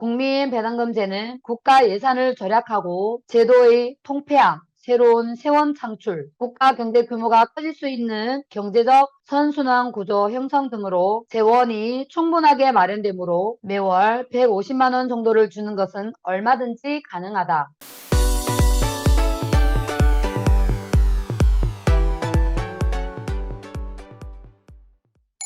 국민배당금제는 국가 예산을 절약하고 제도의 통폐합, 새로운 세원 창출, 국가 경제 규모가 커질 수 있는 경제적 선순환 구조 형성 등으로 재원이 충분하게 마련되므로 매월 150만 원 정도를 주는 것은 얼마든지 가능하다.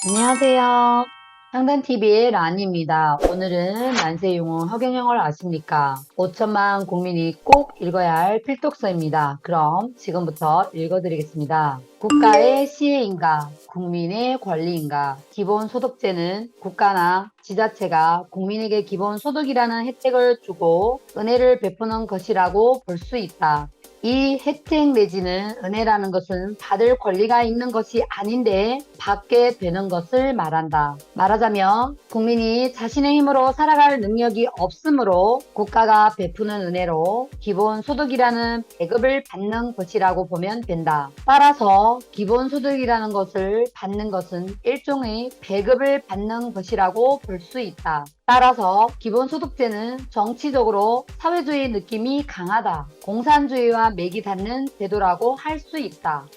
안녕하세요. 상단TV의 란입니다. 오늘은 만세용어 허경영을 아십니까? 5천만 국민이 꼭 읽어야 할 필독서입니다. 그럼 지금부터 읽어드리겠습니다. 국가의 시혜인가, 국민의 권리인가? 기본소득제는 국가나 지자체가 국민에게 기본소득이라는 혜택을 주고 은혜를 베푸는 것이라고 볼 수 있다. 이 혜택 내지는 은혜라는 것은 받을 권리가 있는 것이 아닌데 받게 되는 것을 말한다. 말하자면 국민이 자신의 힘으로 살아갈 능력이 없으므로 국가가 베푸는 은혜로 기본소득이라는 배급을 받는 것이라고 보면 된다. 따라서 기본소득이라는 것을 받는 것은 일종의 배급을 받는 것이라고 볼 수 있다. 따라서 기본소득제는 정치적으로 사회주의 느낌이 강하다. 공산주의와 맥이 닿는 제도라고 할 수 있다.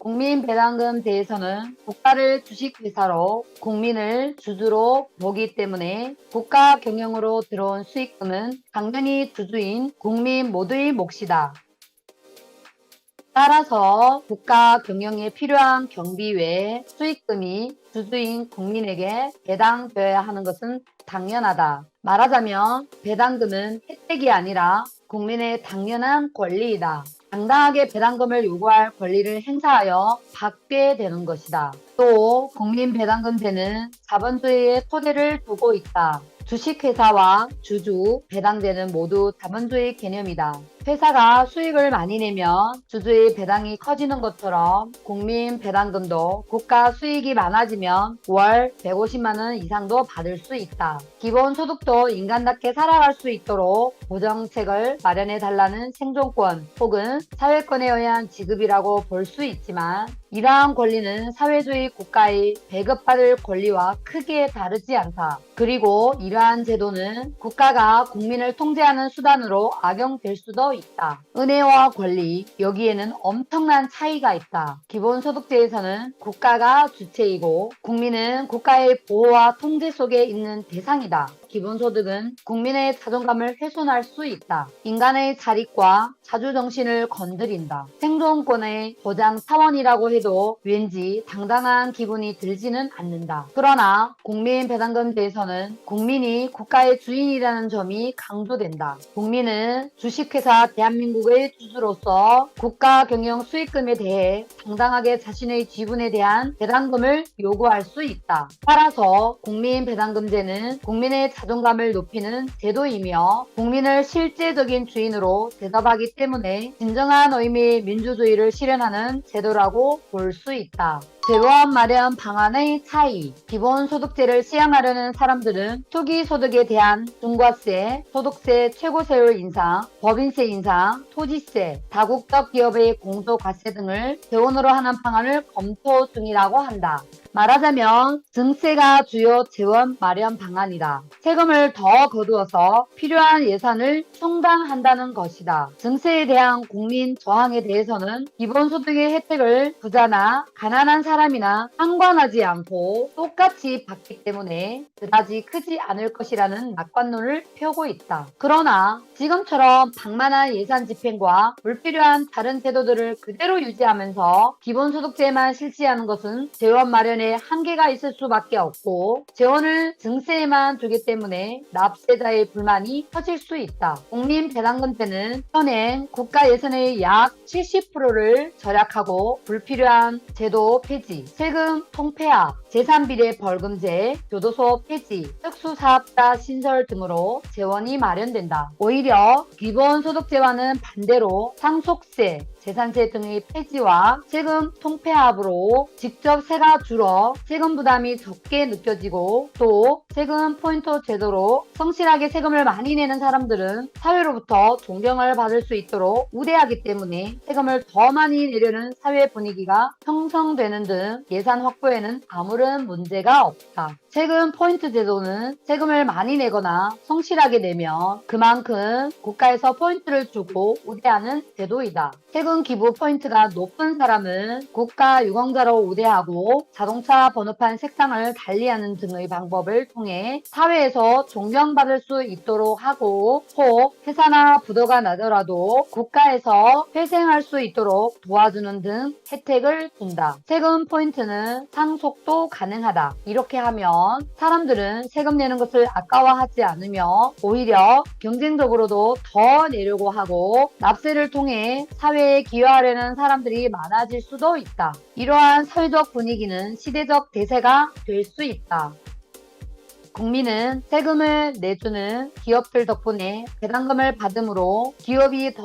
국민배당금제에서는 국가를 주식회사로 국민을 주주로 보기 때문에 국가 경영으로 들어온 수익금은 당연히 주주인 국민 모두의 몫이다. 따라서 국가 경영에 필요한 경비 외에 수익금이 주주인 국민에게 배당되어야 하는 것은 당연하다. 말하자면 배당금은 혜택이 아니라 국민의 당연한 권리이다. 당당하게 배당금을 요구할 권리를 행사하여 받게 되는 것이다. 또 국민배당금제는 자본주의의 토대를 두고 있다. 주식회사와 주주, 배당제는 모두 자본주의 개념이다. 회사가 수익을 많이 내면 주주의 배당이 커지는 것처럼 국민 배당금도 국가 수익이 많아지면 월 150만 원 이상도 받을 수 있다. 기본소득도 인간답게 살아갈 수 있도록 보정책을 마련해 달라는 생존권 혹은 사회권에 의한 지급이라고 볼 수 있지만 이러한 권리는 사회주의 국가의 배급받을 권리와 크게 다르지 않다. 그리고 이러한 제도는 국가가 국민을 통제하는 수단으로 악용될 수도 있다. 은혜와 권리, 여기에는 엄청난 차이가 있다. 기본소득제에서는 국가가 주체이고 국민은 국가의 보호와 통제 속에 있는 대상이다. 기본소득은 국민의 자존감을 훼손할 수 있다. 인간의 자립과 자주정신을 건드린다. 생존권의 보장 차원이라고 해도 왠지 당당한 기분이 들지는 않는다. 그러나 국민배당금제에서는 국민이 국가의 주인이라는 점이 강조된다. 국민은 주식회사 대한민국의 주주로서 국가 경영 수익금에 대해 당당하게 자신의 지분에 대한 배당금을 요구할 수 있다. 따라서 국민배당금제는 국민의 자존감을 높이는 제도이며 국민을 실제적인 주인으로 대접하기 때문에 진정한 의미의 민주주의를 실현하는 제도라고 볼 수 있다. 재원 마련 방안의 차이. 기본소득제를 시행하려는 사람들은 투기소득에 대한 중과세, 소득세 최고세율 인상, 법인세 인상, 토지세, 다국적 기업의 공소과세 등을 재원으로 하는 방안을 검토 중이라고 한다. 말하자면 증세가 주요 재원 마련 방안이다. 세금을 더 거두어서 필요한 예산을 충당한다는 것이다. 증세에 대한 국민 저항에 대해서는 기본소득의 혜택을 부자나 가난한 사람이나 상관하지 않고 똑같이 받기 때문에 그다지 크지 않을 것이라는 낙관론을 펴고 있다. 그러나 지금처럼 방만한 예산 집행과 불필요한 다른 제도들을 그대로 유지하면서 기본소득제만 실시하는 것은 재원 마련에 한계가 있을 수밖에 없고 재원을 증세에만 두기 때문에 납세자의 불만이 커질 수 있다. 국민배당금제는 현행 국가 예산의 약 70%를 절약하고 불필요한 제도 폐지, 세금 통폐합, 재산비례 벌금제, 교도소 폐지, 특수사업자 신설 등으로 재원이 마련된다. 오히려 기본소득제와는 반대로 상속세, 재산세 등의 폐지와 세금 통폐합으로 직접 세가 줄어 세금 부담이 적게 느껴지고 또 세금 포인트 제도로 성실하게 세금을 많이 내는 사람들은 사회로부터 존경을 받을 수 있도록 우대하기 때문에 세금을 더 많이 내려는 사회 분위기가 형성되는 등 예산 확보에는 아무런 아무런 문제가 없다. 세금 포인트 제도는 세금을 많이 내거나 성실하게 내면 그만큼 국가에서 포인트를 주고 우대하는 제도이다. 세금 기부 포인트가 높은 사람은 국가 유공자로 우대하고 자동차 번호판 색상을 달리하는 등의 방법을 통해 사회에서 존경받을 수 있도록 하고, 혹 회사나 부도가 나더라도 국가에서 회생할 수 있도록 도와주는 등 혜택을 준다. 세금 포인트는 상속도 가능하다. 이렇게 하면 사람들은 세금 내는 것을 아까워하지 않으며 오히려 경쟁적으로도 더 내려고 하고 납세를 통해 사회에 기여하려는 사람들이 많아질 수도 있다. 이러한 사회적 분위기는 시대적 대세가 될 수 있다. 국민은 세금을 내주는 기업들 덕분에 배당금을 받으므로 기업이 더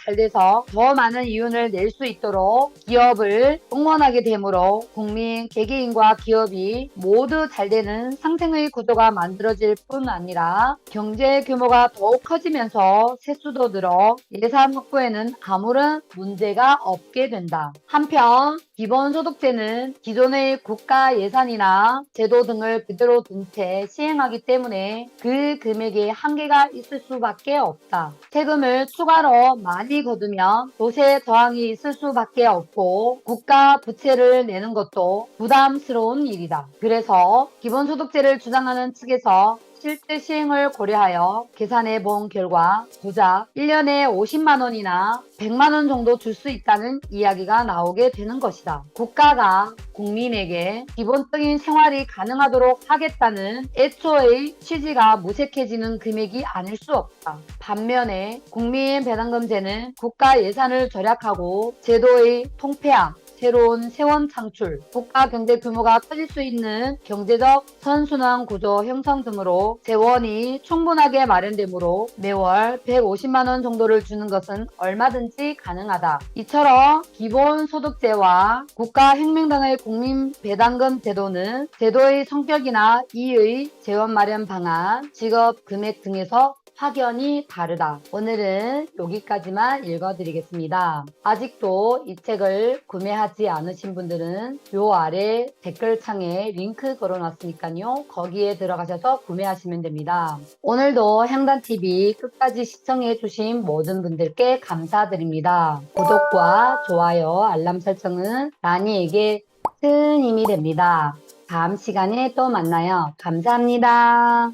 잘 돼서 더 많은 이윤을 낼 수 있도록 기업을 응원하게 되므로 국민, 개개인과 기업이 모두 잘 되는 상생의 구조가 만들어질 뿐 아니라 경제 규모가 더욱 커지면서 세수도 늘어 예산 확보에는 아무런 문제가 없게 된다. 한편 기본소득세는 기존의 국가 예산이나 제도 등을 그대로 둔 채 시행하기 때문에 그 금액에 한계가 있을 수밖에 없다. 세금을 추가로 많이 거두면 조세 저항이 있을 수밖에 없고 국가 부채를 내는 것도 부담스러운 일이다. 그래서 기본소득세를 주장하는 측에서 실제 시행을 고려하여 계산해 본 결과 고작 1년에 50만 원이나 100만 원 정도 줄 수 있다는 이야기가 나오게 되는 것이다. 국가가 국민에게 기본적인 생활이 가능하도록 하겠다는 애초의 취지가 무색해지는 금액이 아닐 수 없다. 반면에 국민배당금제는 국가 예산을 절약하고 제도의 통폐합, 새로운 세원 창출, 국가 경제 규모가 커질 수 있는 경제적 선순환 구조 형성 등으로 재원이 충분하게 마련되므로 매월 150만 원 정도를 주는 것은 얼마든지 가능하다. 이처럼 기본소득세와 국가혁명당의 국민배당금 제도는 제도의 성격이나 이의 재원 마련 방안, 직업 금액 등에서 확연히 다르다. 오늘은 여기까지만 읽어드리겠습니다. 아직도 이 책을 구매하지 않으신 분들은 요 아래 댓글창에 링크 걸어놨으니까요. 거기에 들어가셔서 구매하시면 됩니다. 오늘도 향단TV 끝까지 시청해주신 모든 분들께 감사드립니다. 구독과 좋아요, 알람 설정은 라니에게 큰 힘이 됩니다. 다음 시간에 또 만나요. 감사합니다.